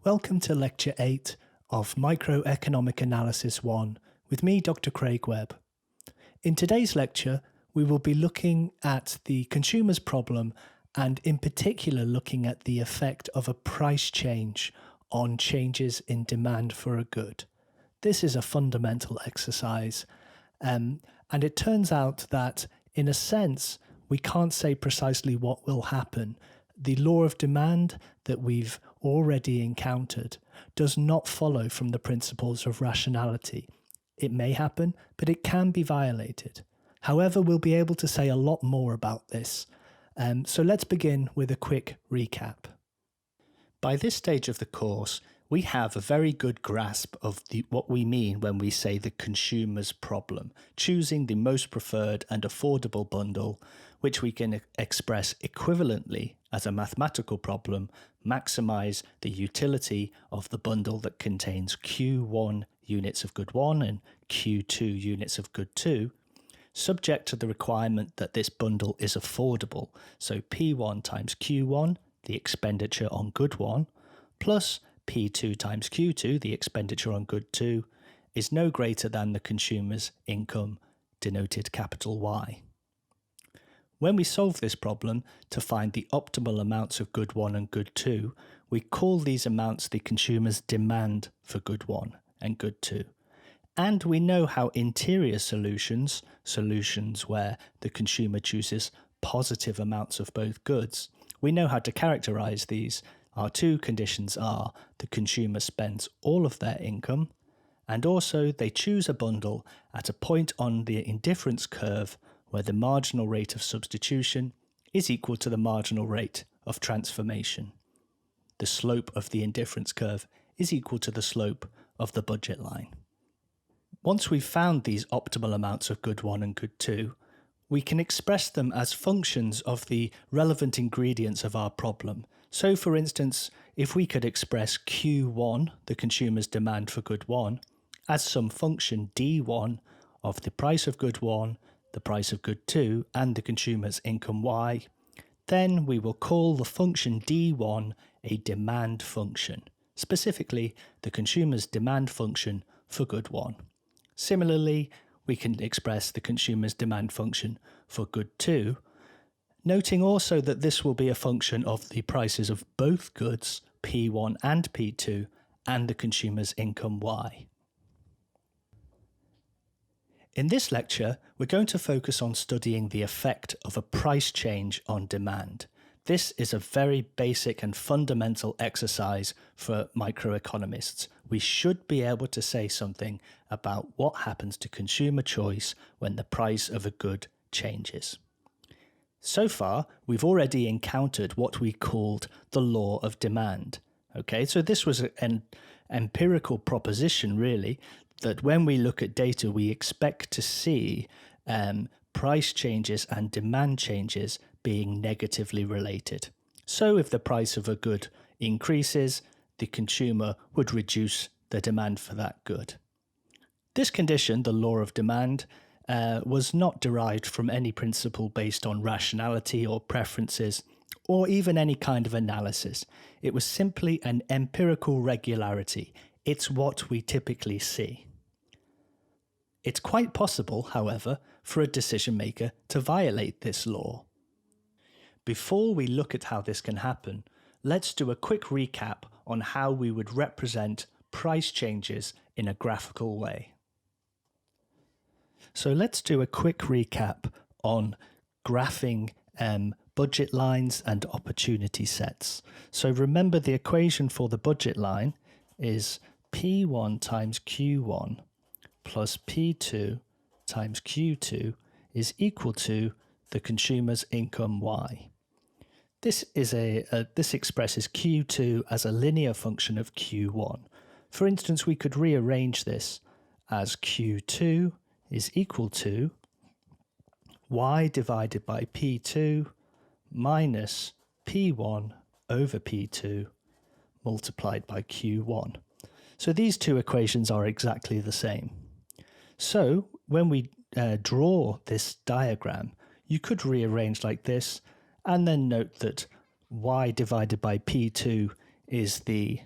Welcome to Lecture 8 of Microeconomic Analysis 1 with me, Dr. Craig Webb. In today's lecture, we will be looking at the consumer's problem and in particular looking at the effect of a price change on changes in demand for a good. This is a fundamental exercise and it turns out that in a sense we can't say precisely what will happen. The law of demand that we've already encountered does not follow from the principles of rationality. It may happen, but it can be violated. However, we'll be able to say a lot more about this. So let's begin with a quick recap. By this stage of the course, we have a very good grasp of what we mean when we say the consumer's problem, choosing the most preferred and affordable bundle, which we can express equivalently as a mathematical problem, maximize the utility of the bundle that contains Q1 units of good 1 and Q2 units of good 2, subject to the requirement that this bundle is affordable. So P1 times Q1, the expenditure on good 1, plus P2 times Q2, the expenditure on good 2, is no greater than the consumer's income, denoted capital Y. When we solve this problem to find the optimal amounts of good 1 and good 2, we call these amounts the consumer's demand for good 1 and good 2. And we know how interior solutions where the consumer chooses positive amounts of both goods, we know how to characterize these. Our two conditions are the consumer spends all of their income and also they choose a bundle at a point on the indifference curve where the marginal rate of substitution is equal to the marginal rate of transformation. The slope of the indifference curve is equal to the slope of the budget line. Once we've found these optimal amounts of good 1 and good 2, we can express them as functions of the relevant ingredients of our problem. So for instance, if we could express Q1, the consumer's demand for good 1, as some function D1 of the price of good 1, the price of good 2, and the consumer's income Y, then we will call the function D1 a demand function, specifically the consumer's demand function for good 1. Similarly, we can express the consumer's demand function for good 2, noting also that this will be a function of the prices of both goods, P1 and P2, and the consumer's income Y. In this lecture, we're going to focus on studying the effect of a price change on demand. This is a very basic and fundamental exercise for microeconomists. We should be able to say something about what happens to consumer choice when the price of a good changes. So far, we've already encountered what we called the law of demand. Okay, so this was an empirical proposition, really, that when we look at data, we expect to see price changes and demand changes being negatively related. So if the price of a good increases, the consumer would reduce the demand for that good. This condition, the law of demand, was not derived from any principle based on rationality or preferences, or even any kind of analysis. It was simply an empirical regularity. It's what we typically see. It's quite possible, however, for a decision maker to violate this law. Before we look at how this can happen, let's do a quick recap on how we would represent price changes in a graphical way. So let's do a quick recap on graphing budget lines and opportunity sets. So remember, the equation for the budget line is P1 times Q1 plus P2 times Q2 is equal to the consumer's income Y. This expresses Q2 as a linear function of Q1. For instance, we could rearrange this as Q2 is equal to Y divided by P2 minus P1 over P2 multiplied by Q1. So these two equations are exactly the same. So when we draw this diagram, you could rearrange like this and then note that Y divided by P2 is the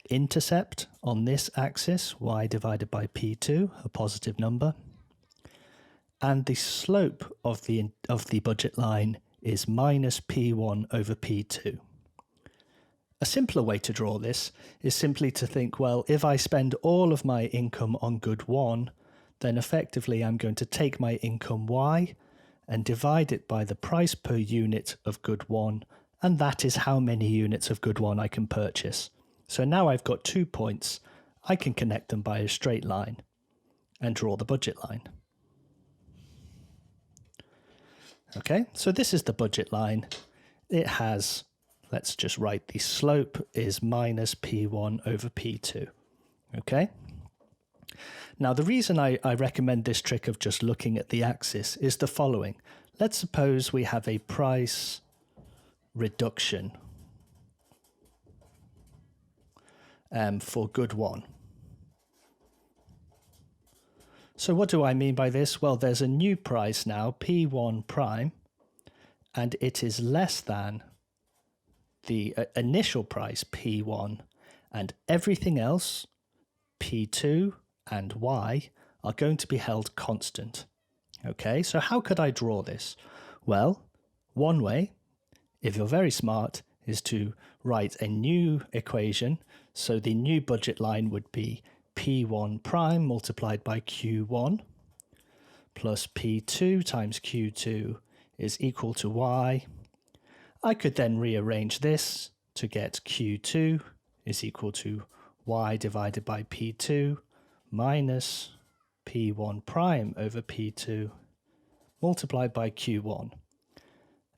intercept on this axis, y divided by p2, a positive number. And the slope of the budget line is minus p1 over p2. A simpler way to draw this is simply to think, well, if I spend all of my income on good 1, then effectively I'm going to take my income y and divide it by the price per unit of good 1, and that is how many units of good 1 I can purchase. So now I've got 2 points. I can connect them by a straight line and draw the budget line. Okay, so this is the budget line. It has, let's just write the slope is minus p1 over p2. Okay. Now, the reason I recommend this trick of just looking at the axis is the following. Let's suppose we have a price reduction for good 1. So what do I mean by this? Well, there's a new price now, P1 prime, and it is less than the initial price, P1, and everything else, P2 and Y, are going to be held constant. Okay, so how could I draw this? Well, one way, if you're very smart, is to write a new equation. So the new budget line would be P1 prime multiplied by Q1 plus P2 times Q2 is equal to Y. I could then rearrange this to get Q2 is equal to Y divided by P2 minus P1 prime over P2 multiplied by Q1.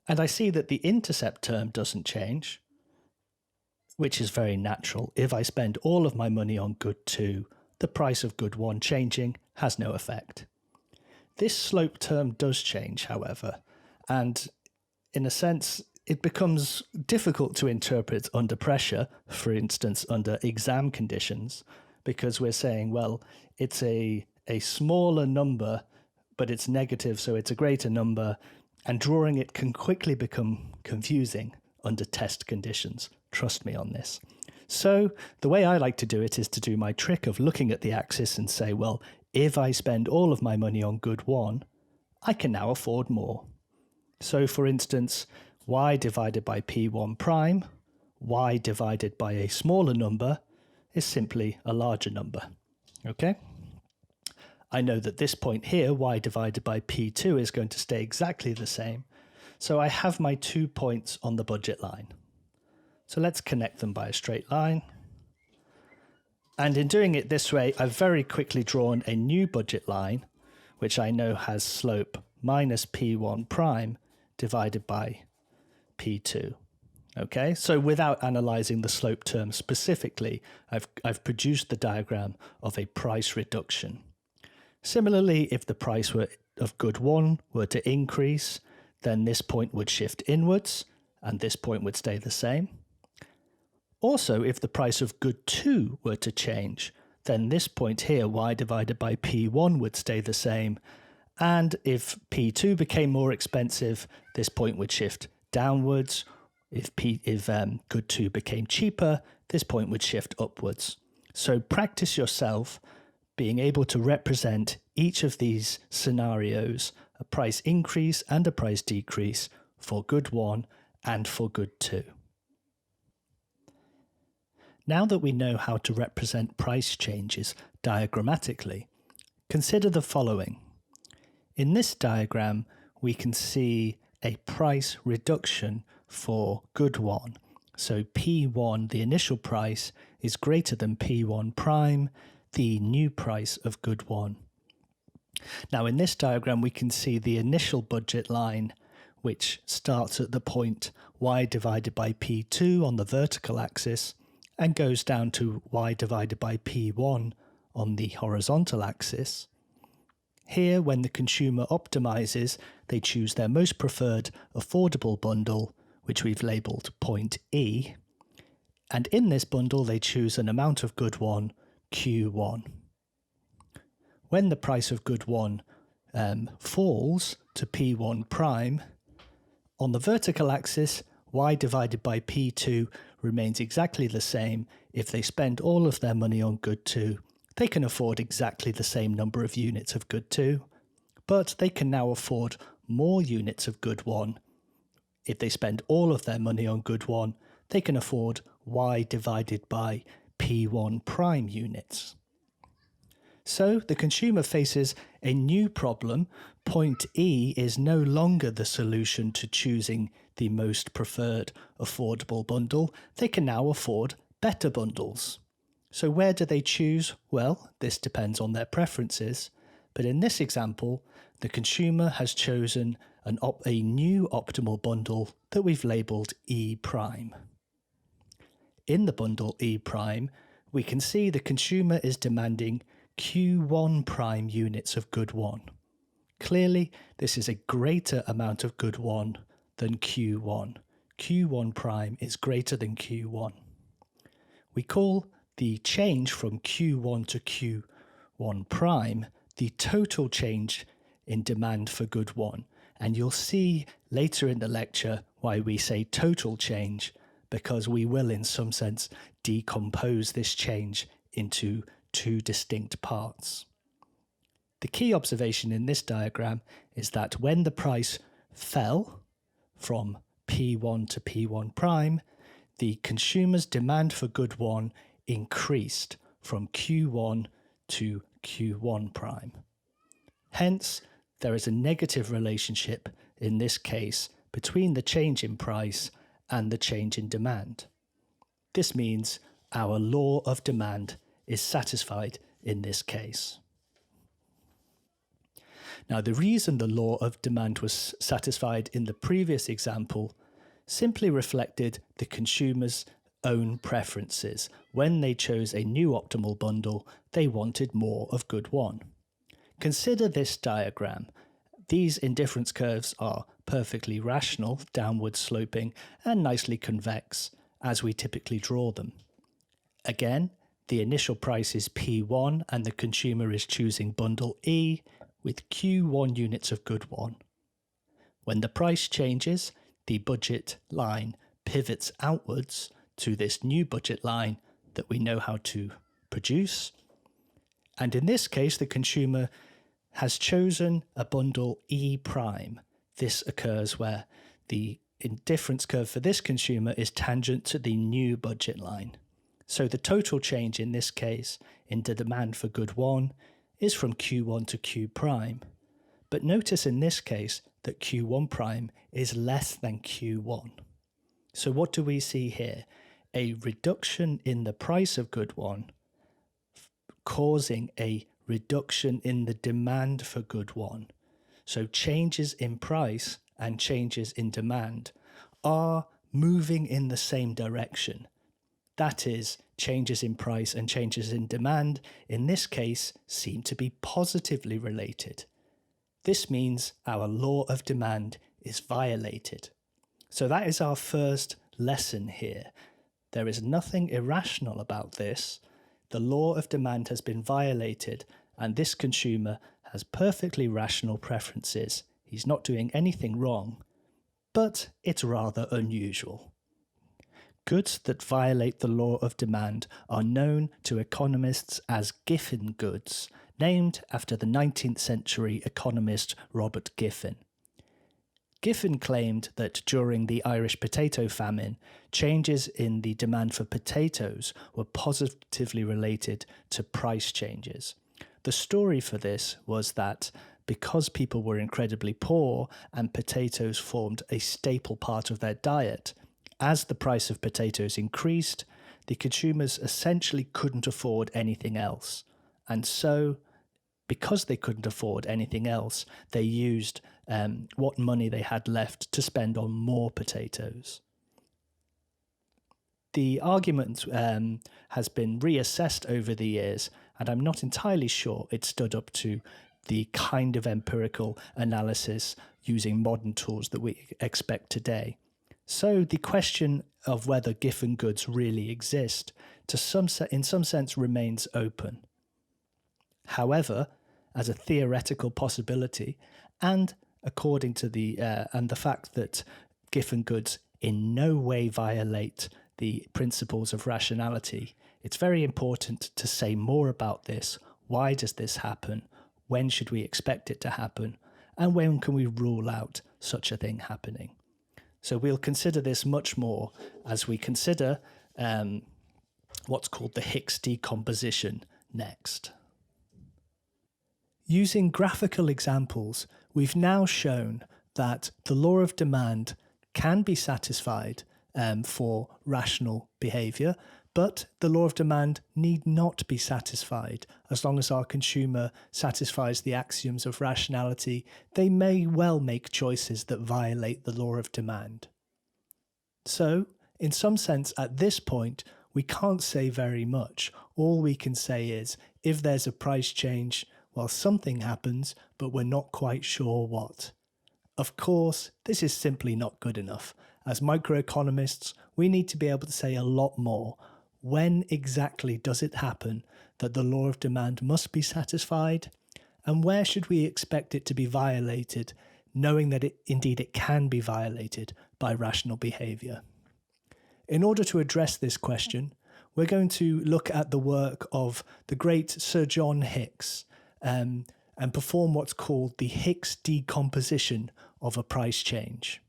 And I see that the intercept term doesn't change, which is very natural. If I spend all of my money on good 2, the price of good 1 changing has no effect. This slope term does change, however, and in a sense, it becomes difficult to interpret under pressure, for instance, under exam conditions, because we're saying, well, it's a smaller number, but it's negative, so it's a greater number, and drawing it can quickly become confusing under test conditions. Trust me on this. So the way I like to do it is to do my trick of looking at the axis and say, well, if I spend all of my money on good 1, I can now afford more. So for instance, y divided by p1 prime, y divided by a smaller number is simply a larger number. Okay? I know that this point here, y divided by p2, is going to stay exactly the same. So I have my 2 points on the budget line. So let's connect them by a straight line. And in doing it this way, I've very quickly drawn a new budget line, which I know has slope minus p1 prime divided by p2. Okay, so without analyzing the slope term specifically, I've produced the diagram of a price reduction. Similarly, if the price of good 1 were to increase, then this point would shift inwards, and this point would stay the same. Also, if the price of good 2 were to change, then this point here, y divided by p1, would stay the same. And if p2 became more expensive, this point would shift downwards. If good 2 became cheaper, this point would shift upwards. So practice yourself being able to represent each of these scenarios, a price increase and a price decrease for good 1 and for good 2. Now that we know how to represent price changes diagrammatically, consider the following. In this diagram, we can see a price reduction for good 1. So P1, the initial price, is greater than P1 prime, the new price of good 1. Now in this diagram, we can see the initial budget line, which starts at the point y divided by P2 on the vertical axis and goes down to y divided by P1 on the horizontal axis. Here, when the consumer optimizes, they choose their most preferred affordable bundle, which we've labeled point E. And in this bundle, they choose an amount of good 1, Q1. When the price of good 1 falls to P1 prime, on the vertical axis, y divided by P2 remains exactly the same. If they spend all of their money on good 2, they can afford exactly the same number of units of good 2, but they can now afford more units of good 1. If they spend all of their money on good 1, they can afford y divided by P1 prime units. So the consumer faces a new problem. Point E is no longer the solution to choosing the most preferred affordable bundle. They can now afford better bundles. So where do they choose? Well, this depends on their preferences. But in this example, the consumer has chosen a new optimal bundle that we've labelled E prime. In the bundle E prime, we can see the consumer is demanding Q1 prime units of good 1. Clearly, this is a greater amount of good 1 than Q1. Q1 prime is greater than Q1. We call the change from Q1 to Q1 prime the total change in demand for good 1. And you'll see later in the lecture why we say total change, because we will in some sense decompose this change into 2 distinct parts. The key observation in this diagram is that when the price fell from P1 to P1 prime, the consumer's demand for good 1 increased from Q1 to Q1 prime. Hence, there is a negative relationship in this case between the change in price and the change in demand. This means our law of demand is satisfied in this case. Now, the reason the law of demand was satisfied in the previous example simply reflected the consumer's own preferences. When they chose a new optimal bundle, they wanted more of good 1. Consider this diagram. These indifference curves are perfectly rational, downward sloping, and nicely convex, as we typically draw them. Again, the initial price is P1 and the consumer is choosing bundle E with Q1 units of good 1. When the price changes, the budget line pivots outwards to this new budget line that we know how to produce. And in this case, the consumer has chosen a bundle E prime. This occurs where the indifference curve for this consumer is tangent to the new budget line. So the total change in this case in the demand for good 1 is from Q1 to Q prime. But notice in this case that Q1 prime is less than Q1. So what do we see here? A reduction in the price of good 1 causing a reduction in the demand for good 1. So changes in price and changes in demand are moving in the same direction. That is, changes in price and changes in demand, in this case, seem to be positively related. This means our law of demand is violated. So that is our first lesson here. There is nothing irrational about this. The law of demand has been violated, and this consumer has perfectly rational preferences. He's not doing anything wrong, but it's rather unusual. Goods that violate the law of demand are known to economists as Giffen goods, named after the 19th century economist Robert Giffen. Giffen claimed that during the Irish potato famine, changes in the demand for potatoes were positively related to price changes. The story for this was that because people were incredibly poor and potatoes formed a staple part of their diet, as the price of potatoes increased, the consumers essentially couldn't afford anything else. And so, because they couldn't afford anything else, they used what money they had left to spend on more potatoes. The argument has been reassessed over the years, and I'm not entirely sure it stood up to the kind of empirical analysis using modern tools that we expect today. So the question of whether Giffen goods really exist in some sense remains open. However, as a theoretical possibility, and according to the fact that Giffen goods in no way violate the principles of rationality. It's very important to say more about this. Why does this happen? When should we expect it to happen? And when can we rule out such a thing happening? So we'll consider this much more as we consider what's called the Hicks decomposition next. Using graphical examples, we've now shown that the law of demand can be satisfied for rational behaviour, but the law of demand need not be satisfied. As long as our consumer satisfies the axioms of rationality, they may well make choices that violate the law of demand. So, in some sense, at this point, we can't say very much. All we can say is, if there's a price change, well, something happens, but we're not quite sure what. Of course, this is simply not good enough. As microeconomists, we need to be able to say a lot more. When exactly does it happen that the law of demand must be satisfied? And where should we expect it to be violated, knowing that it can be violated by rational behaviour? In order to address this question, we're going to look at the work of the great Sir John Hicks and perform what's called the Hicks decomposition of a price change.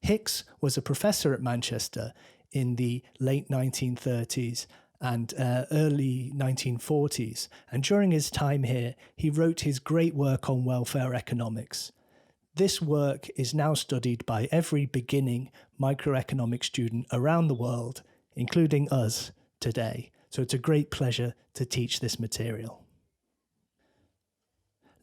Hicks was a professor at Manchester in the late 1930s and early 1940s, and during his time here, he wrote his great work on welfare economics. This work is now studied by every beginning microeconomic student around the world, including us today. So it's a great pleasure to teach this material.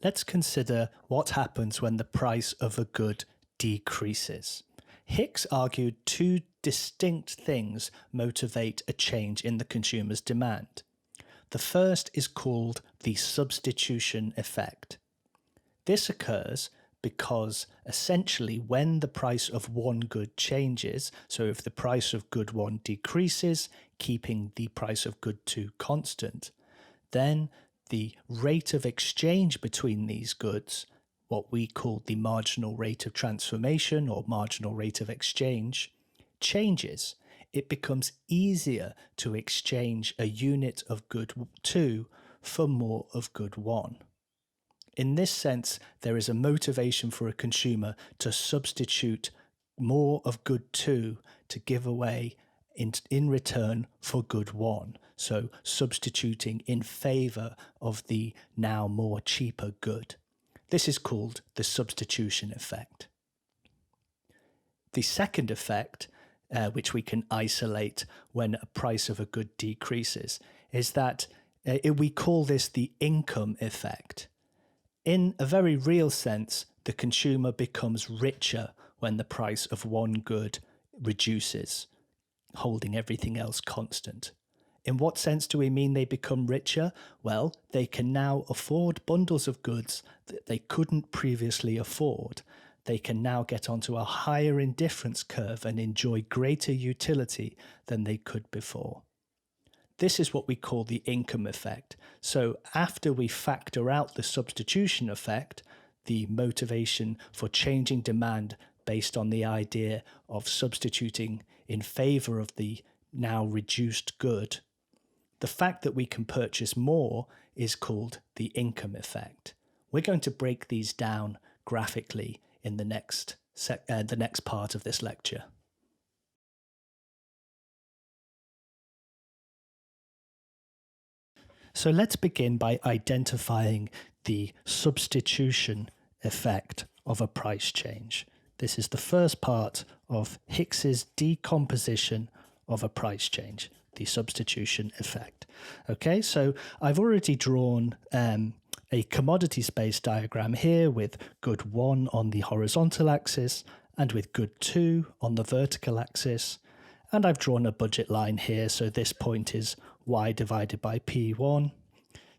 Let's consider what happens when the price of a good decreases. Hicks argued two distinct things motivate a change in the consumer's demand. The first is called the substitution effect. This occurs because essentially when the price of one good changes, so if the price of good 1 decreases, keeping the price of good 2 constant, then the rate of exchange between these goods, what we call the marginal rate of transformation or marginal rate of exchange, changes. It becomes easier to exchange a unit of good 2 for more of good 1. In this sense, there is a motivation for a consumer to substitute more of good 2 to give away in return for good 1. So substituting in favour of the now more cheaper good. This is called the substitution effect. The second effect, which we can isolate when a price of a good decreases, is that we call this the income effect. In a very real sense, the consumer becomes richer when the price of one good reduces, holding everything else constant. In what sense do we mean they become richer? Well, they can now afford bundles of goods that they couldn't previously afford. They can now get onto a higher indifference curve and enjoy greater utility than they could before. This is what we call the income effect. So after we factor out the substitution effect, the motivation for changing demand based on the idea of substituting in favour of the now reduced good, the fact that we can purchase more is called the income effect. We're going to break these down graphically in the next part of this lecture. So let's begin by identifying the substitution effect of a price change. This is the first part of Hicks's decomposition of a price change, the substitution effect. Okay, so I've already drawn a commodity space diagram here with good 1 on the horizontal axis and with good 2 on the vertical axis. And I've drawn a budget line here, so this point is y divided by P1.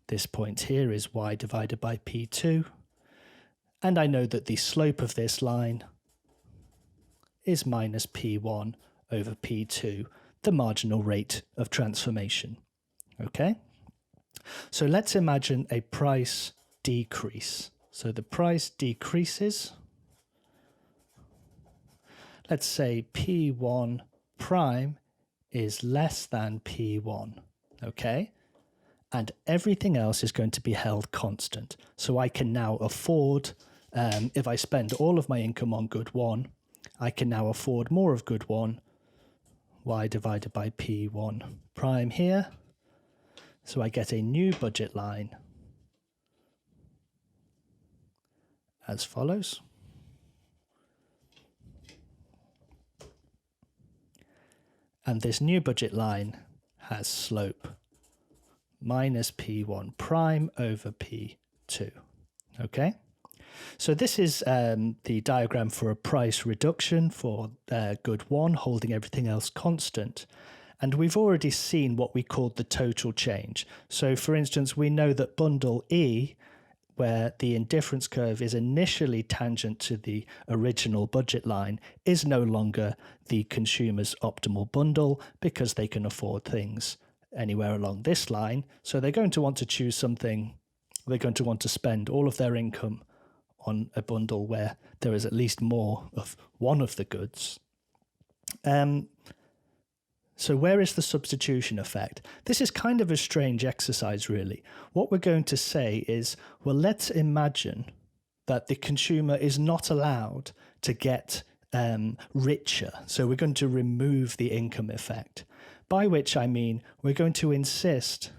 This point here is y divided by P2. And I know that the slope of this line is minus P1 over P2, the marginal rate of transformation. Okay? So let's imagine a price decrease. So the price decreases. let's say P1 prime is less than P1, okay? And everything else is going to be held constant. So I can now afford, if I spend all of my income on good 1, I can now afford more of good 1, y divided by P1 prime here. So I get a new budget line as follows. And this new budget line has slope minus P1 prime over P2. Okay? So this is the diagram for a price reduction for good 1, holding everything else constant. And we've already seen what we called the total change. So for instance, we know that bundle E, where the indifference curve is initially tangent to the original budget line, is no longer the consumer's optimal bundle because they can afford things anywhere along this line. So they're going to want to choose something, they're going to want to spend all of their income on a bundle where there is at least more of one of the goods. So where is the substitution effect? This is kind of a strange exercise, really. What we're going to say is, well, let's imagine that the consumer is not allowed to get richer. So we're going to remove the income effect, by which I mean we're going to insist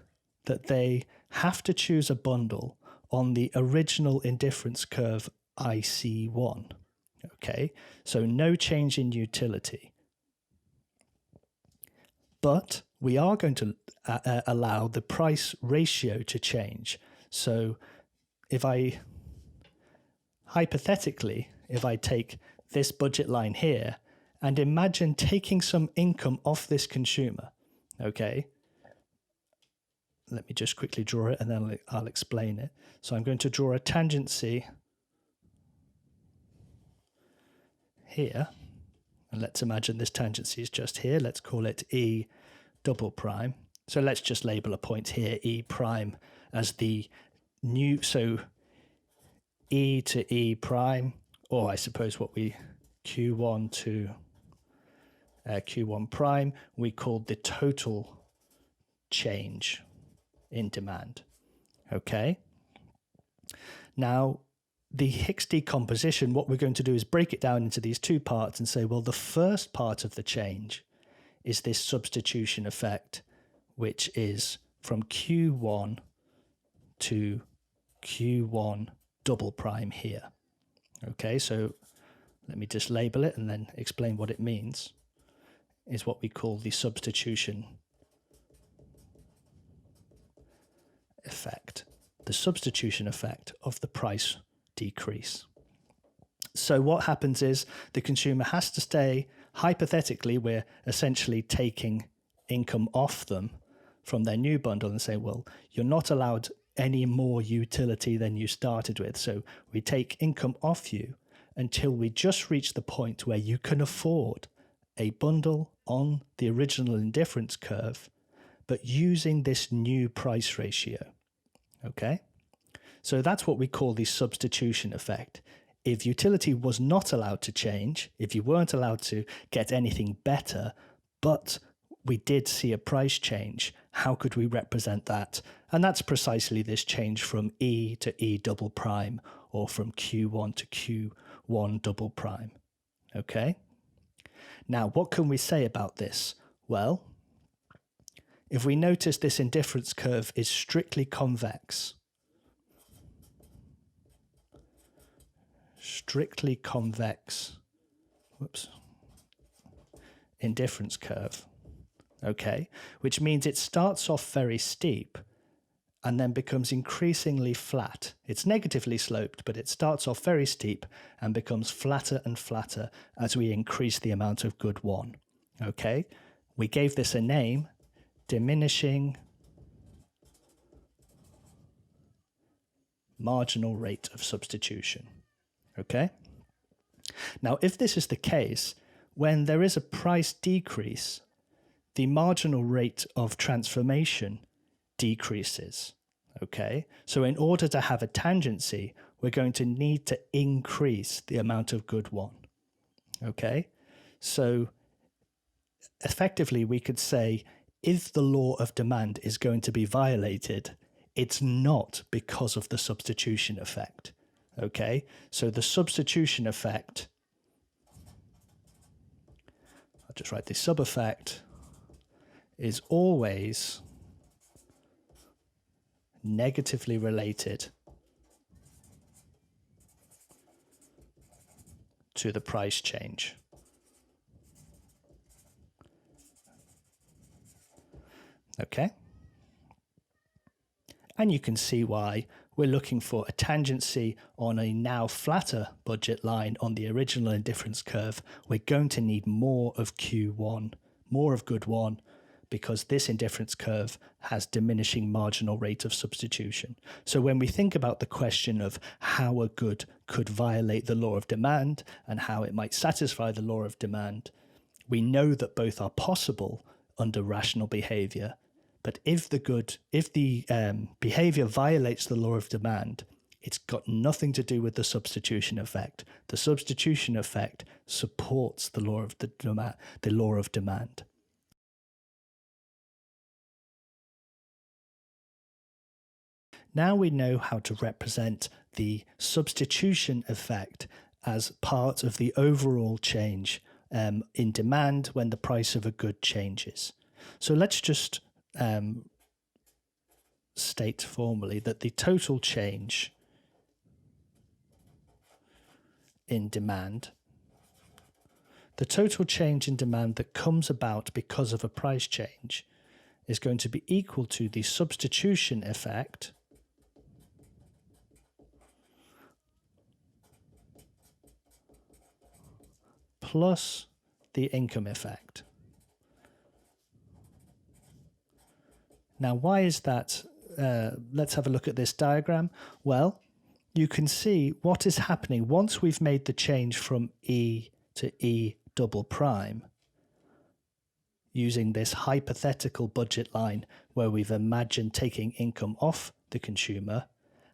that they have to choose a bundle on the original indifference curve IC1. Okay, so no change in utility. But we are going to allow the price ratio to change. So hypothetically, if I take this budget line here and imagine taking some income off this consumer, okay? Let me just quickly draw it and then I'll explain it. So I'm going to draw a tangency here. And let's imagine this tangency is just here. Let's call it E double prime. So let's just label a point here, E prime, as the new, so E to E prime, or I suppose what we Q1 to Q1 prime, we called the total change in demand. Okay. Now, the Hicks decomposition, what we're going to do is break it down into these two parts and say, well, the first part of the change is this substitution effect, which is from Q1 to Q1 double prime here. Okay, so let me just label it and then explain what it means, is what we call the substitution effect. The substitution effect of the price decrease. So what happens is the consumer has to stay, hypothetically, we're essentially taking income off them from their new bundle and say, well, you're not allowed any more utility than you started with. So we take income off you until we just reach the point where you can afford a bundle on the original indifference curve, but using this new price ratio. Okay? So that's what we call the substitution effect. If utility was not allowed to change, if you weren't allowed to get anything better, but we did see a price change, how could we represent that? And that's precisely this change from E to E double prime, or from Q1 to Q1 double prime. Okay? Now, what can we say about this? Well, if we notice this indifference curve is strictly convex, indifference curve, okay, which means it starts off very steep and then becomes increasingly flat. It's negatively sloped, but it starts off very steep and becomes flatter and flatter as we increase the amount of good one. Okay, we gave this a name, diminishing marginal rate of substitution. Okay. Now, if this is the case, when there is a price decrease, the marginal rate of transformation decreases. Okay. So in order to have a tangency, we're going to need to increase the amount of good one. Okay. So effectively, we could say if the law of demand is going to be violated, it's not because of the substitution effect. Okay, so the substitution effect, I'll just write the sub effect, is always negatively related to the price change. Okay. And you can see why we're looking for a tangency on a now flatter budget line on the original indifference curve. We're going to need more of Q1, more of good 1, because this indifference curve has diminishing marginal rate of substitution. So when we think about the question of how a good could violate the law of demand and how it might satisfy the law of demand, we know that both are possible under rational behavior. But if the behavior violates the law of demand, it's got nothing to do with the substitution effect. The substitution effect supports the law of demand. Now we know how to represent the substitution effect as part of the overall change in demand when the price of a good changes. So let's just state formally that the total change in demand, the total change in demand that comes about because of a price change, is going to be equal to the substitution effect plus the income effect. Now, why is that? Let's have a look at this diagram. Well, you can see what is happening once we've made the change from E to E double prime using this hypothetical budget line where we've imagined taking income off the consumer.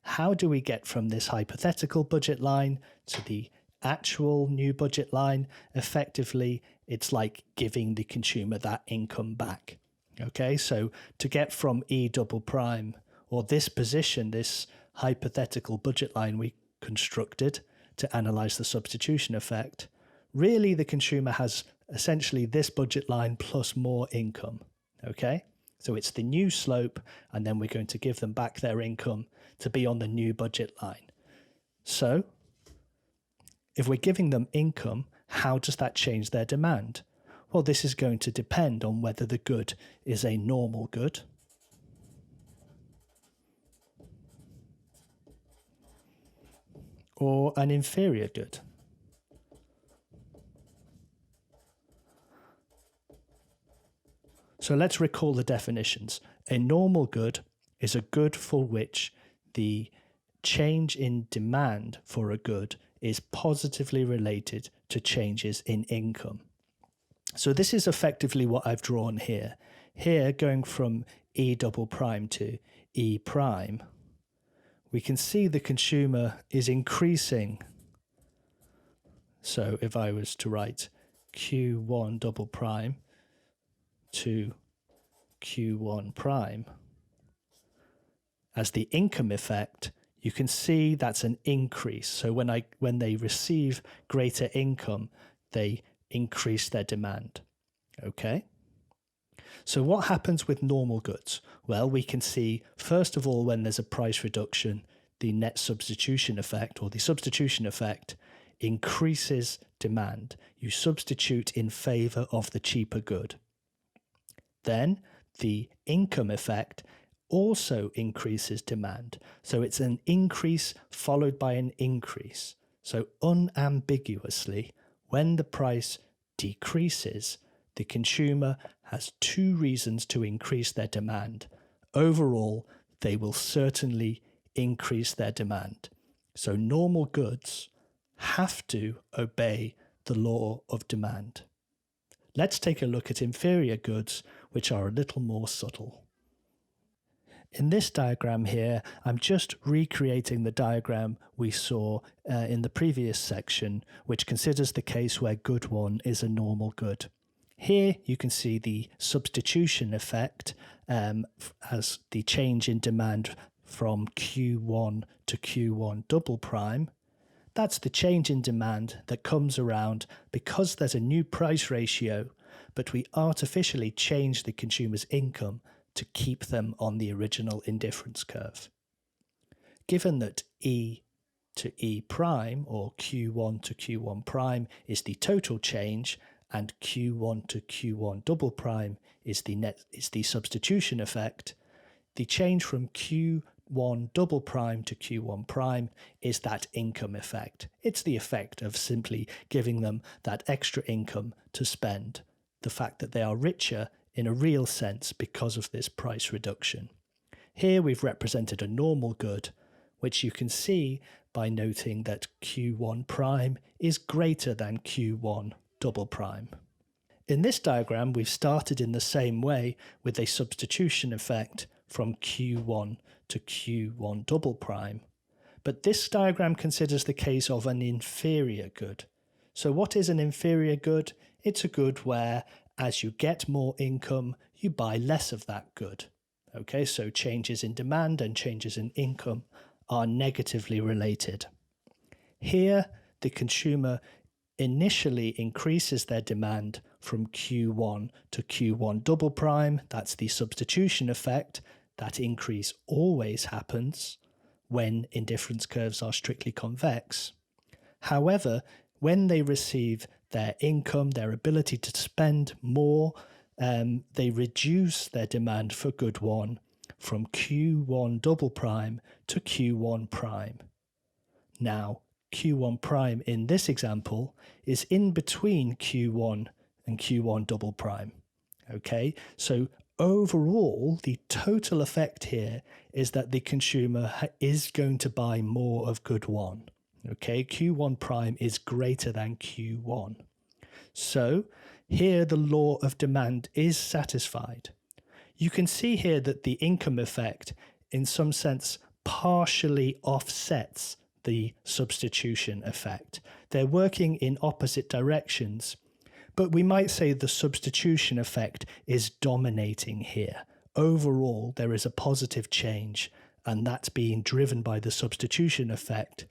How do we get from this hypothetical budget line to the actual new budget line? Effectively, it's like giving the consumer that income back. Okay, so to get from E double prime, or this position, this hypothetical budget line we constructed to analyze the substitution effect, really the consumer has essentially this budget line plus more income. Okay, so it's the new slope, and then we're going to give them back their income to be on the new budget line. So if we're giving them income, how does that change their demand? Well, this is going to depend on whether the good is a normal good or an inferior good. So let's recall the definitions. A normal good is a good for which the change in demand for a good is positively related to changes in income. So this is effectively what I've drawn here. Here, going from E double prime to E prime, we can see the consumer is increasing. So if I was to write Q1 double prime to Q1 prime as the income effect, you can see that's an increase. So when they receive greater income, they increase their demand. Okay. So what happens with normal goods? Well, we can see, first of all, when there's a price reduction, the net substitution effect, or the substitution effect, increases demand. You substitute in favor of the cheaper good. Then the income effect also increases demand. So it's an increase followed by an increase. So unambiguously, when the price decreases, the consumer has two reasons to increase their demand. Overall, they will certainly increase their demand. So normal goods have to obey the law of demand. Let's take a look at inferior goods, which are a little more subtle. In this diagram here, I'm just recreating the diagram we saw in the previous section, which considers the case where good 1 is a normal good. Here you can see the substitution effect as the change in demand from Q1 to Q1 double prime. That's the change in demand that comes around because there's a new price ratio, but we artificially change the consumer's income to keep them on the original indifference curve. Given that E to E prime, or Q1 to Q1 prime, is the total change, and Q1 to Q1 double prime is the substitution effect, the change from Q1 double prime to Q1 prime is that income effect. It's the effect of simply giving them that extra income to spend, the fact that they are richer in a real sense because of this price reduction. Here we've represented a normal good, which you can see by noting that Q1 prime is greater than Q1 double prime. In this diagram, we've started in the same way with a substitution effect from Q1 to Q1 double prime, but this diagram considers the case of an inferior good. So what is an inferior good? It's a good where as you get more income, you buy less of that good. Okay, so changes in demand and changes in income are negatively related. Here, the consumer initially increases their demand from Q1 to Q1 double prime. That's the substitution effect. That increase always happens when indifference curves are strictly convex. However, when they receive their income, their ability to spend more, they reduce their demand for good 1 from Q1 double prime to Q1 prime. Now, Q1 prime in this example is in between Q1 and Q1 double prime. Okay, so overall, the total effect here is that the consumer is going to buy more of good 1. Okay, Q1 prime is greater than Q1. So here the law of demand is satisfied. You can see here that the income effect in some sense partially offsets the substitution effect. They're working in opposite directions, but we might say the substitution effect is dominating here. Overall, there is a positive change, and that's being driven by the substitution effect,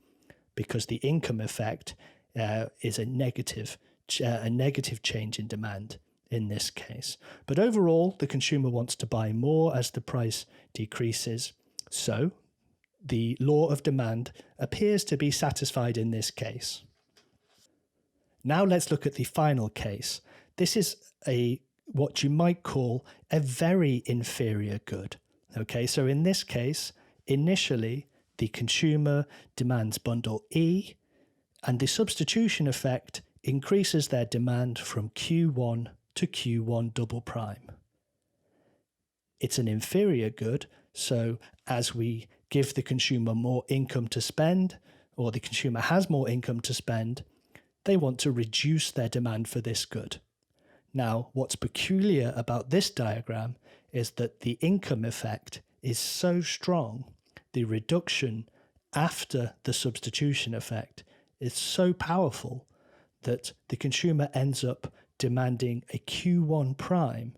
because the income effect is a negative change in demand in this case. But overall, the consumer wants to buy more as the price decreases. So the law of demand appears to be satisfied in this case. Now let's look at the final case. This is what you might call a very inferior good. Okay, so in this case, initially, the consumer demands bundle E, and the substitution effect increases their demand from Q1 to Q1 double prime. It's an inferior good, so as we give the consumer more income to spend, or the consumer has more income to spend, they want to reduce their demand for this good. Now, what's peculiar about this diagram is that the income effect is so strong, the reduction after the substitution effect is so powerful that the consumer ends up demanding a Q1 prime,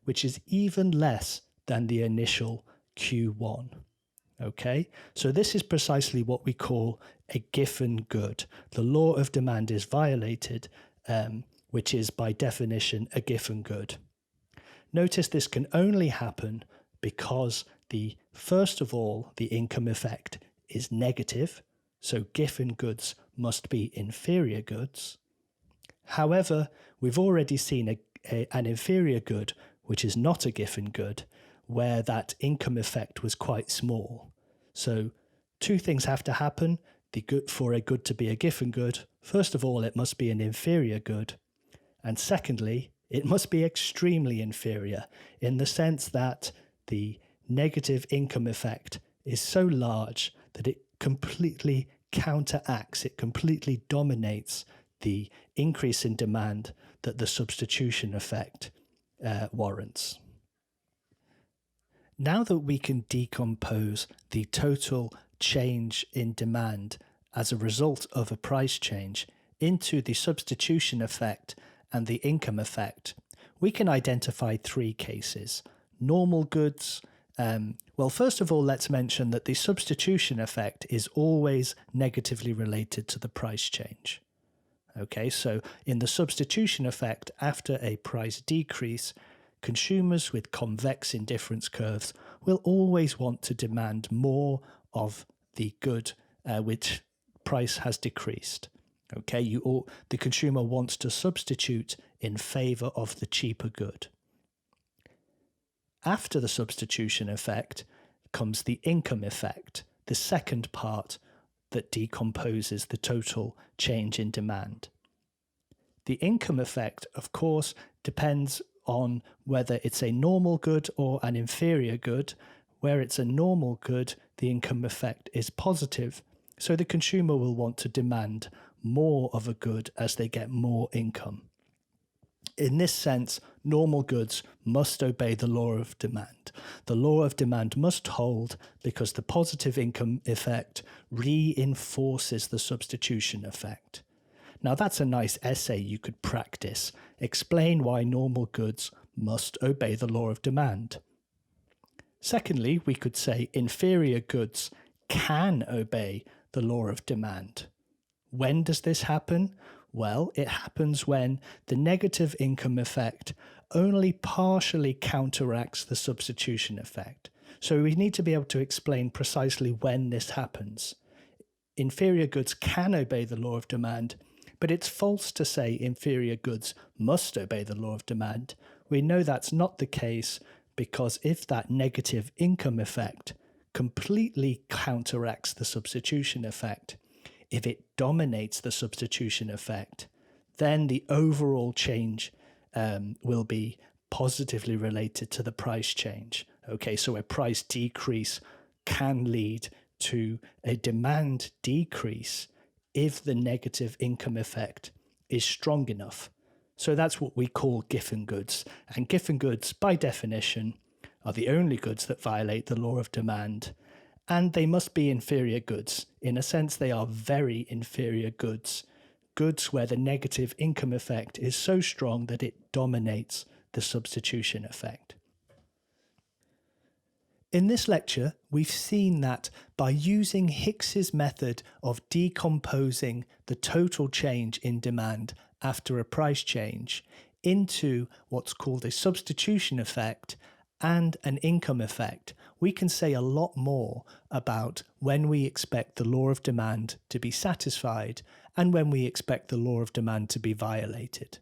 which is even less than the initial Q1. Okay, so this is precisely what we call a Giffen good. The law of demand is violated, which is by definition a Giffen good. Notice this can only happen because first of all, the income effect is negative, so Giffen goods must be inferior goods. However, we've already seen an inferior good, which is not a Giffen good, where that income effect was quite small. So two things have to happen for a good to be a Giffen good. First of all, it must be an inferior good. And secondly, it must be extremely inferior in the sense that the negative income effect is so large that it completely counteracts, it completely dominates the increase in demand that the substitution effect warrants. Now that we can decompose the total change in demand as a result of a price change into the substitution effect and the income effect, we can identify three cases. Normal goods. Well, first of all, let's mention that the substitution effect is always negatively related to the price change. Okay, so in the substitution effect, after a price decrease, consumers with convex indifference curves will always want to demand more of the good which price has decreased. Okay, the consumer wants to substitute in favor of the cheaper good. After the substitution effect comes the income effect, the second part that decomposes the total change in demand. The income effect, of course, depends on whether it's a normal good or an inferior good. Where it's a normal good, the income effect is positive, so the consumer will want to demand more of a good as they get more income. In this sense, normal goods must obey the law of demand. The law of demand must hold because the positive income effect reinforces the substitution effect. Now that's a nice essay you could practice. Explain why normal goods must obey the law of demand. Secondly, we could say inferior goods can obey the law of demand. When does this happen? Well, it happens when the negative income effect only partially counteracts the substitution effect. So we need to be able to explain precisely when this happens. Inferior goods can obey the law of demand, but it's false to say inferior goods must obey the law of demand. We know that's not the case because if that negative income effect completely counteracts the substitution effect, if it dominates the substitution effect, then the overall change will be positively related to the price change. Okay, so a price decrease can lead to a demand decrease if the negative income effect is strong enough. So that's what we call Giffen goods. And Giffen goods, by definition, are the only goods that violate the law of demand. And they must be inferior goods. In a sense, they are very inferior goods. Goods where the negative income effect is so strong that it dominates the substitution effect. In this lecture, we've seen that by using Hicks's method of decomposing the total change in demand after a price change into what's called a substitution effect and an income effect, we can say a lot more about when we expect the law of demand to be satisfied and when we expect the law of demand to be violated.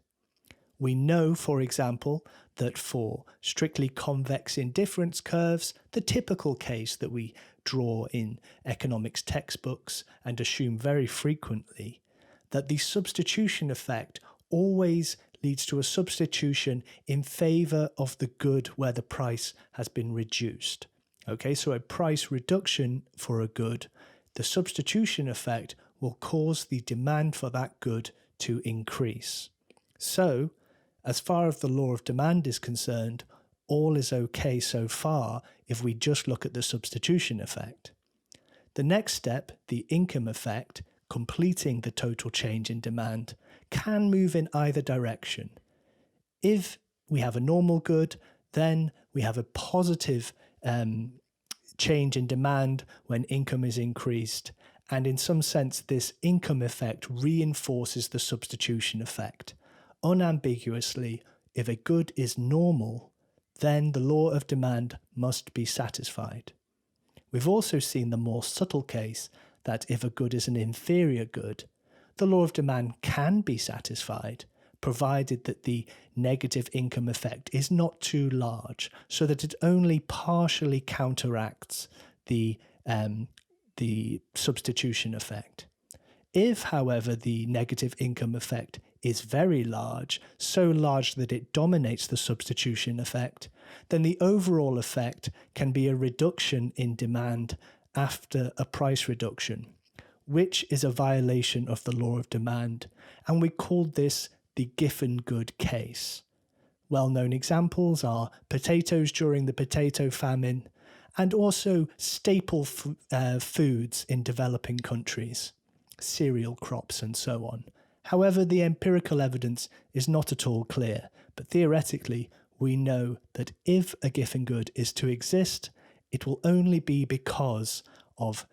We know, for example, that for strictly convex indifference curves, the typical case that we draw in economics textbooks and assume very frequently, that the substitution effect always leads to a substitution in favor of the good where the price has been reduced. Okay, so a price reduction for a good, the substitution effect will cause the demand for that good to increase. So, as far as the law of demand is concerned, all is okay so far if we just look at the substitution effect. The next step, the income effect, completing the total change in demand, can move in either direction. If we have a normal good, then we have a positive change in demand when income is increased, and in some sense this income effect reinforces the substitution effect. Unambiguously, if a good is normal, then the law of demand must be satisfied. We've also seen the more subtle case that if a good is an inferior good, the law of demand can be satisfied, provided that the negative income effect is not too large, so that it only partially counteracts the substitution effect. If, however, the negative income effect is very large, so large that it dominates the substitution effect, then the overall effect can be a reduction in demand after a price reduction, which is a violation of the law of demand, and we called this the Giffen good case. Well-known examples are potatoes during the potato famine and also staple foods in developing countries, cereal crops and so on. However, the empirical evidence is not at all clear, but theoretically, we know that if a Giffen good is to exist, it will only be because of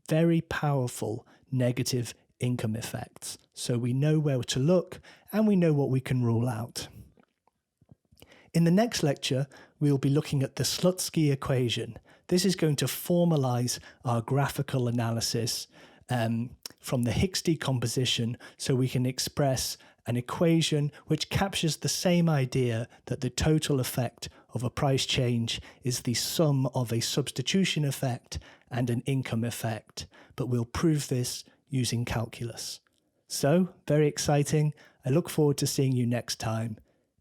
very powerful negative income effects. So we know where to look and we know what we can rule out. In the next lecture, we'll be looking at the Slutsky equation. This is going to formalize our graphical analysis from the Hicks decomposition so we can express an equation which captures the same idea that the total effect of a price change is the sum of a substitution effect and an income effect, but we'll prove this using calculus. So, very exciting. I look forward to seeing you next time.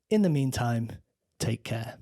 In the meantime, take care.